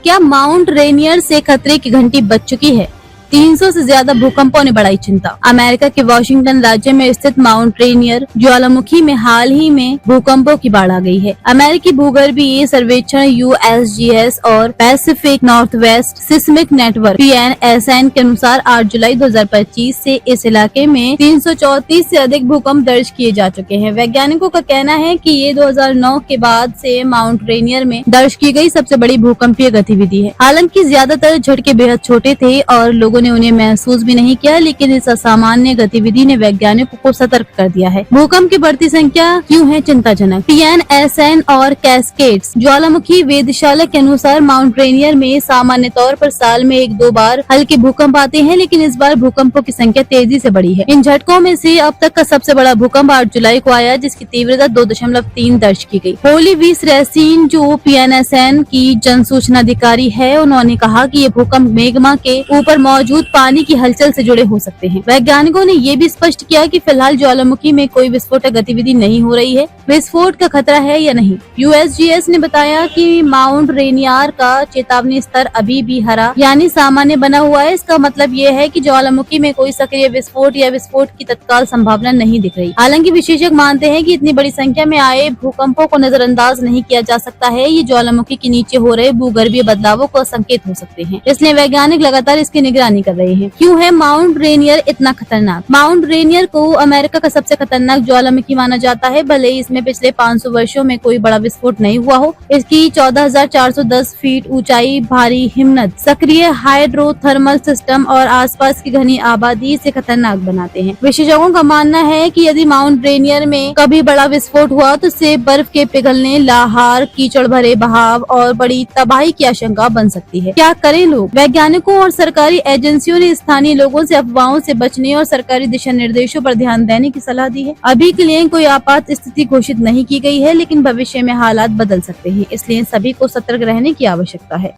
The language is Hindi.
क्या माउंट रेनियर से खतरे की घंटी बज चुकी है? 300 से ज्यादा भूकंपों ने बढ़ाई चिंता। अमेरिका के वॉशिंगटन राज्य में स्थित माउंट रेनियर ज्वालामुखी में हाल ही में भूकंपों की बाढ़ आ गई है। अमेरिकी भूगर्भीय सर्वेक्षण USGS और Pacific Northwest seismic network PNSN के अनुसार 8 जुलाई 2025 से इस इलाके में 334 से अधिक भूकंप दर्ज किए जा चुके हैं। वैज्ञानिकों का कहना है कि ये 2009 के बाद से माउंट रेनियर में दर्ज की गई सबसे बड़ी भूकंपीय गतिविधि है। हालांकि ज्यादातर झटके बेहद छोटे थे और लोगों ने उन्हें महसूस भी नहीं किया, लेकिन इस असामान्य गतिविधि ने वैज्ञानिकों को सतर्क कर दिया है। भूकंप की बढ़ती संख्या क्यों है चिंताजनक? PNSN और कैस्केड्स ज्वालामुखी वेधशाला के अनुसार माउंट रेनियर में सामान्य तौर पर साल में 1-2 बार हल्के भूकंप आते हैं, लेकिन इस बार भूकंपों की संख्या तेजी से बढ़ी है। इन झटकों में से अब तक का सबसे बड़ा भूकंप 8 जुलाई को आया, जिसकी तीव्रता 2.3 दर्ज की गई। होली वीस रेसिन जो PNSN की जन सूचना अधिकारी है, उन्होंने कहा कि ये भूकंप मेग्मा के ऊपर मौजूद पानी की हलचल से जुड़े हो सकते हैं। वैज्ञानिकों ने ये भी स्पष्ट किया कि फिलहाल ज्वालामुखी में कोई विस्फोटक गतिविधि नहीं हो रही है। विस्फोट का खतरा है या नहीं? USGS ने बताया कि माउंट रेनियर का चेतावनी स्तर अभी भी हरा यानी सामान्य बना हुआ है। इसका मतलब ये है कि ज्वालामुखी में कोई सक्रिय विस्फोट या विस्फोट की तत्काल संभावना नहीं दिख रही। हालांकि विशेषज्ञ मानते हैं कि इतनी बड़ी संख्या में आए भूकंपों को नजरअंदाज नहीं किया जा सकता है। ये ज्वालामुखी के नीचे हो रहे भूगर्भीय बदलावों का संकेत हो सकते हैं, इसलिए वैज्ञानिक लगातार इसकी निगरानी कर रहे हैं। क्यों है माउंट रेनियर इतना खतरनाक? माउंट रेनियर को अमेरिका का सबसे खतरनाक ज्वालामुखी माना जाता है, भले ही इसमें पिछले 500 वर्षों में कोई बड़ा विस्फोट नहीं हुआ हो। इसकी 14,410 फीट ऊंचाई, भारी हिमनद, सक्रिय हाइड्रोथर्मल सिस्टम और आसपास की घनी आबादी इसे खतरनाक बनाते हैं। विशेषज्ञों का मानना है कि यदि माउंट रेनियर में कभी बड़ा विस्फोट हुआ तो इससे बर्फ के पिघलने, लाहार, कीचड़ भरे बहाव और बड़ी तबाही की आशंका बन सकती है। क्या करें लोग? वैज्ञानिकों और सरकारी एजेंसियों ने स्थानीय लोगों से अफवाहों से बचने और सरकारी दिशा निर्देशों पर ध्यान देने की सलाह दी है। अभी के लिए कोई आपात स्थिति घोषित नहीं की गई है, लेकिन भविष्य में हालात बदल सकते हैं, इसलिए सभी को सतर्क रहने की आवश्यकता है।